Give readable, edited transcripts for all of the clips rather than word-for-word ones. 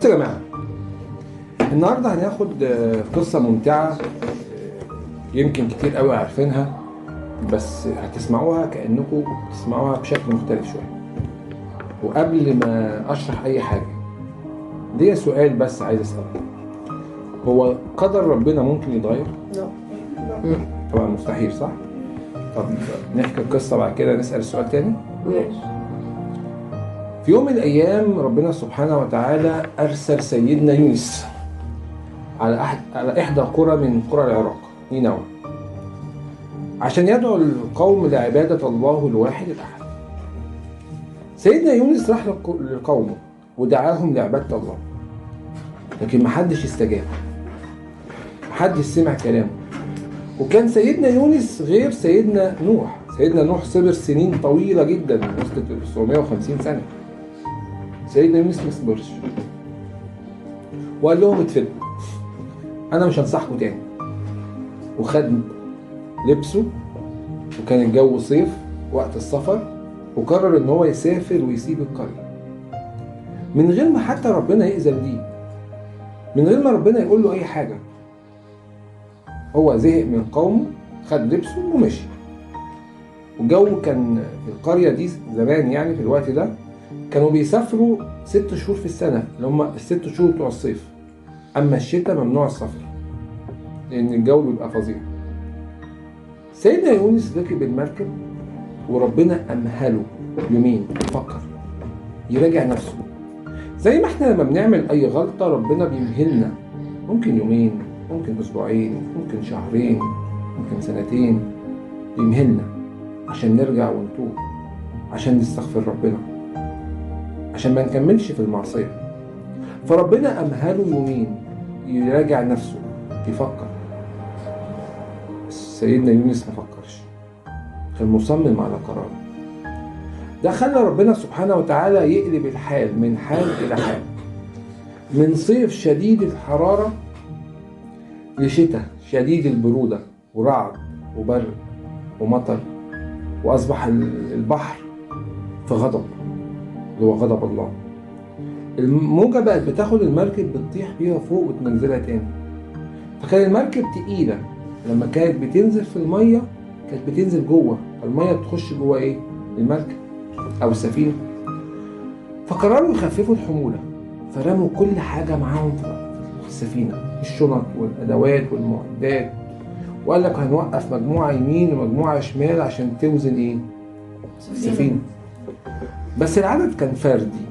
يا جماعة، النهاردة هناخد قصة ممتعة، يمكن كتير قوي عارفينها، بس هتسمعوها كأنكم تسمعوها بشكل مختلف شوية. وقبل ما أشرح أي حاجة، ليا سؤال بس عايز أسأله. هو قدر ربنا ممكن يتغير؟ لا. طبعا مستحيل، صح؟ طب نحكي القصة بعد كده نسأل السؤال تاني؟ ماشي. في يوم من الأيام ربنا سبحانه وتعالى أرسل سيدنا يونس على إحدى قرى من قرى العراق، نينوى، عشان يدعو القوم لعبادة الله الواحد الأحد. سيدنا يونس راح لقومه ودعاهم لعبادة الله، لكن محدش استجاب، محدش سمع كلامه. وكان سيدنا يونس غير سيدنا نوح. سيدنا نوح صبر سنين طويلة جدا، وصلت 950 سنة. سيدنا يونس ما صبرش وقال لهم اتفقوا، أنا مش هنصحكم تاني. وخد لبسه، وكان الجو صيف وقت السفر، وقرر ان هو يسافر ويسيب القرية من غير ما حتى ربنا يأذن ليه، من غير ما ربنا يقول له اي حاجة. هو زهق من قومه، خد لبسه ومشي. والجو كان في القرية دي زمان، يعني في الوقت ده كانوا بيسافروا 6 شهور في السنة، اللي هم ال6 شهور بتوع الصيف. اما الشتاء ممنوع السفر لان الجو بيبقى فظيع. سيدنا يونس ركب المركب، وربنا أمهله يومين يفكر يراجع نفسه. زي ما احنا لما بنعمل أي غلطة ربنا بيمهلنا، ممكن يومين، ممكن أسبوعين، ممكن شهرين، ممكن سنتين، بيمهلنا عشان نرجع ونتوب، عشان نستغفر ربنا، عشان ما نكملش في المعصية. فربنا أمهله يومين يراجع نفسه يفكر. سيدنا يونس ما فكرش، كان مصمم على قراره. ده خلى ربنا سبحانه وتعالى يقلب الحال من حال إلى حال، من صيف شديد الحرارة لشتاء شديد البرودة ورعد وبرد ومطر. وأصبح البحر في غضب، اللي هو غضب الله. الموجة بقت بتاخد المركب بتطيح بيها فوق وتنزلها تاني. فكان المركب تقيلة، لما كانت بتنزل في المية كانت بتنزل جوه، المية بتخش جوه ايه؟ المركب او السفينة. فقرروا يخففوا الحمولة، فرموا كل حاجة معاهم في السفينة، الشنط والادوات والمعدات. وقال لك هنوقف مجموعة يمين ومجموعة شمال عشان توزن ايه؟ السفينة. بس العدد كان فردي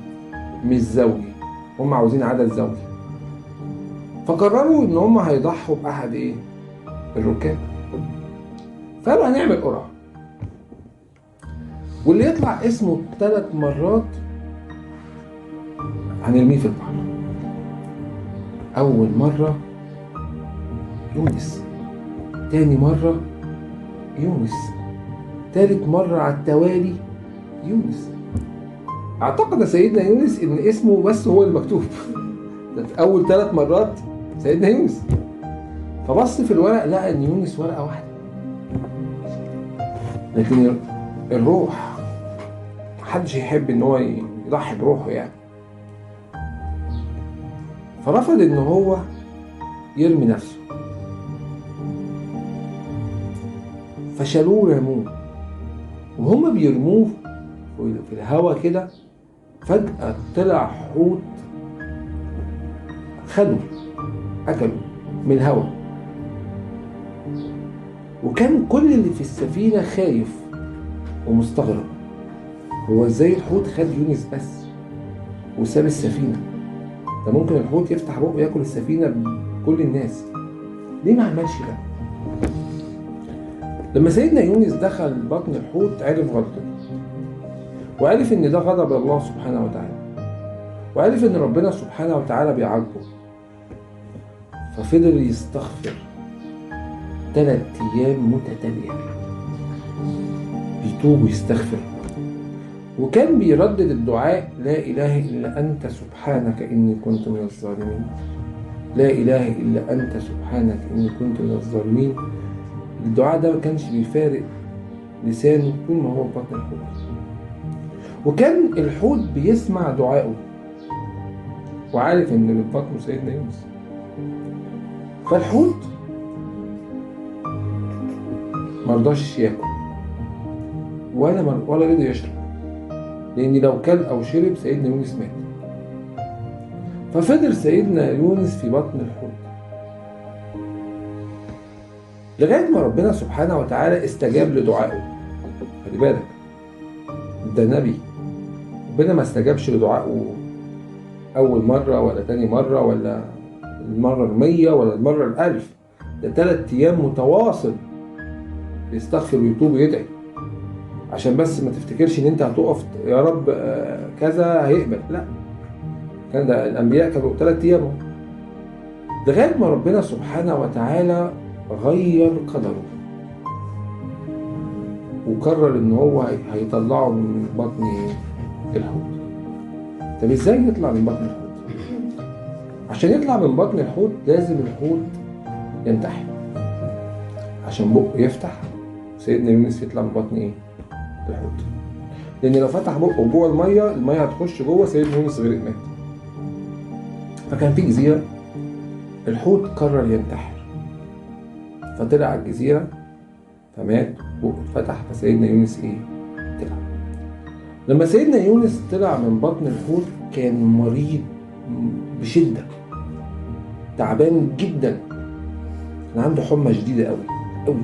مش زوجي، هم عاوزين عدد زوجي. فقرروا ان هم هيضحوا باحد ايه؟ الركاب. فقالوا هنعمل قرعة، واللي يطلع اسمه 3 مرات هنرميه في البحر. أول مرة يونس، تاني مرة يونس، تالت مرة على التوالي يونس. اعتقد سيدنا يونس ان اسمه بس هو المكتوب ده في أول 3 مرات سيدنا يونس. فبص في الورق لقى ان يونس ورقة واحدة، لكن الروح محدش يحب ان هو يضحي بروحه يعني. فرفض ان هو يرمي نفسه، فشالوه ورموه. وهم بيرموه في الهوا كده، فجأة طلع حوت خده أكله من الهوا. وكان كل اللي في السفينة خايف ومستغرب، هو ازاي الحوت خد يونس بس وساب السفينة؟ ده ممكن الحوت يفتح بقه وياكل السفينة بكل الناس، ليه ما عملش ده؟ لما سيدنا يونس دخل بطن الحوت عرف غلطته، وعرف ان ده غضب الله سبحانه وتعالى، وعرف ان ربنا سبحانه وتعالى بيعاقبه. ففضل يستغفر 3 أيام متتالية، بيتوب ويستغفر. وكان بيردد الدعاء لا إله إلا أنت سبحانك إني كنت من الظالمين، لا إله إلا أنت سبحانك إني كنت من الظالمين. الدعاء ده ما كانش بيفارق لسانه طول ما هو في بطن الحوت. وكان الحوت بيسمع دعائه، وعارف ان اللي في بطنه سيدنا يونس. فالحوت مرضاش ياكل ولا رضي يشرب، لان لو كل او شرب سيدنا يونس مات. ففضل سيدنا يونس في بطن الحوت لغايه ما ربنا سبحانه وتعالى استجاب لدعائه. خلي بالك، ده نبي، ربنا ما استجابش لدعائه اول مره ولا تاني مره ولا المره 100 ولا المره 1000، ده 3 أيام متواصل يستغفر ويتوب ويدعي، عشان بس ما تفتكرش ان انت هتقف يا رب كذا هيقبل. لا، كان ده الانبياء كانوا 3 أيام لغايه ما ربنا سبحانه وتعالى غير قدره وقرر ان هو هيطلعه من بطن الحوت. طب ازاي يطلع من بطن الحوت؟ عشان يطلع من بطن الحوت لازم الحوت ينتحر عشان بقه يفتح سيدنا يونس يطلع من بطن ايه؟ الحوت. لان لو فتح بقه جوه الميه هتخش جوه سيدنا يونس غرق مات. فكان في جزيره، الحوت قرر ينتحر فطلع على الجزيره فمات، بقه اتفتح، فسيدنا يونس ايه؟ طلع. لما سيدنا يونس طلع من بطن الحوت كان مريض بشده، تعبان جدا، كان عنده حمى شديده قوي قوي.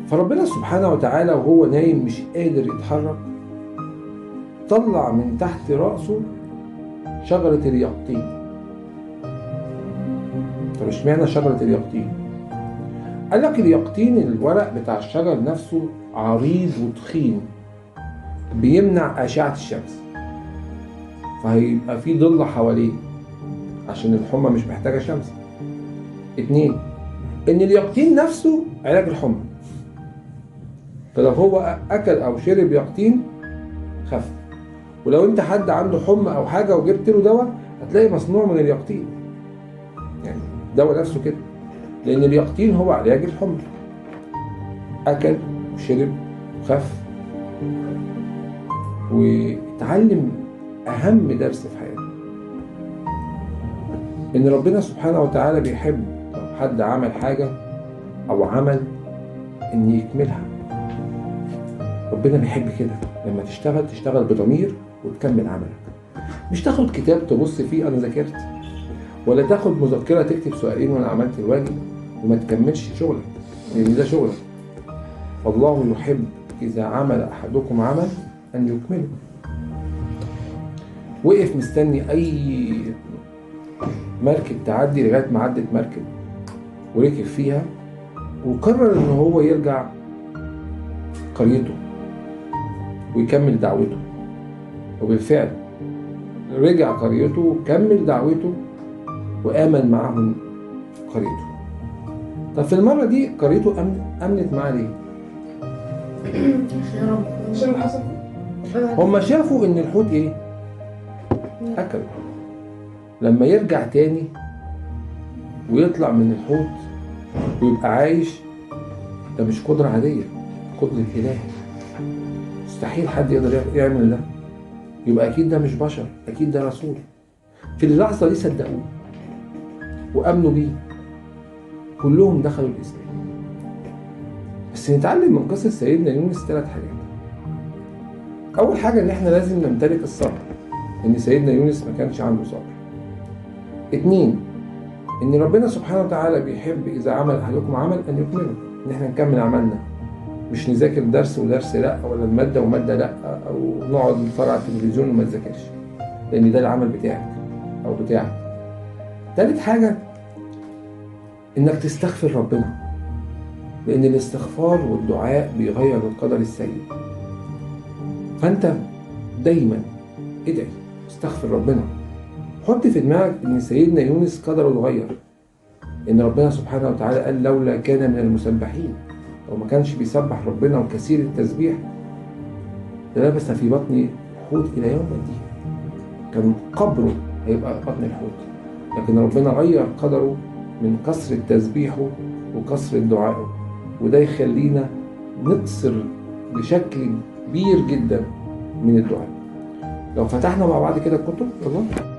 فربنا سبحانه وتعالى وهو نايم مش قادر يتحرك طلع من تحت رأسه شجرة اليقطين. طب اشمعنى شجرة اليقطين؟ قال لك اليقطين الورق بتاع الشجر نفسه عريض وتخين بيمنع أشعة الشمس، فهيبقى في ظل حواليه عشان الحمى مش محتاجة شمس. 2 إن اليقطين نفسه علاج الحمى، فلو هو أكل أو شرب يقطين خف. ولو أنت حد عنده حمى أو حاجة وجبت له دواء هتلاقي مصنوع من اليقطين، يعني دواء نفسه كده، لأن اليقطين هو علاج الحمى. أكل وشرب وخف واتعلم أهم درس في حياته، إن ربنا سبحانه وتعالى بيحب لو حد عمل حاجة أو عمل إن يكملها. ربنا بيحب كده لما تشتغل بضمير وتكمل عملك، مش تاخد كتاب تبص فيه أنا ذاكرت، ولا تاخد مذكرة تكتب سؤالين وأنا عملت الواجب وما تكملش شغلك، لأن ده شغلك. الله يحب إذا عمل أحدكم عمل أن يكمله. وقف مستني أي مركب تعدي لغاية ما عدت مركب وركب فيها، وقرر إن هو يرجع قريته ويكمل دعوته. وبالفعل رجع قريته وكمل دعوته وآمن معهم قريته. طب في المرة دي قريته أمنت معاه ليه؟ عشان حصل هم شافوا إن الحوت إيه؟ أكل. لما يرجع تاني ويطلع من الحوت ويبقى عايش، ده مش قدرة عادية، قدرة إله. مستحيل حد يقدر يعمل ده، يبقى أكيد ده مش بشر، أكيد ده رسول. في اللحظة دي صدقوه وأمنوا بيه، كلهم دخلوا الإسلام. بس نتعلم من قصة سيدنا يونس 3 حاجات. أول حاجة إن إحنا لازم نمتلك الصبر، إن سيدنا يونس ما كانش عنده صبر. 2 إن ربنا سبحانه وتعالى بيحب إذا عمل أحدكم عمل أن يكمله، إن إحنا نكمل عملنا، مش نذاكر درس ودرس لأ، ولا المادة ومادة لأ، أو نقعد نتفرج على التلفزيون وما نذاكرش، لأن ده العمل بتاعك أو بتاعك. 3 حاجة إنك تستغفر ربنا، لأن الاستغفار والدعاء بيغير القدر السيء. فأنت دايما ادعي، استغفر ربنا، حط في دماغك إن سيدنا يونس قدره اتغير، إن ربنا سبحانه وتعالى قال لولا كان من المسبحين، لو ما كانش بيسبح ربنا وكثير التسبيح للبث في بطن الحوت إلى يوم الدين، كان قبره هيبقى بطن الحوت. لكن ربنا غير قدره من كثرة تسبيحه وكثرة دعائه، وده يخلينا نقصر بشكل كبير جدا من الدعاء. لو فتحنا مع بعض كده الكتب، يلا.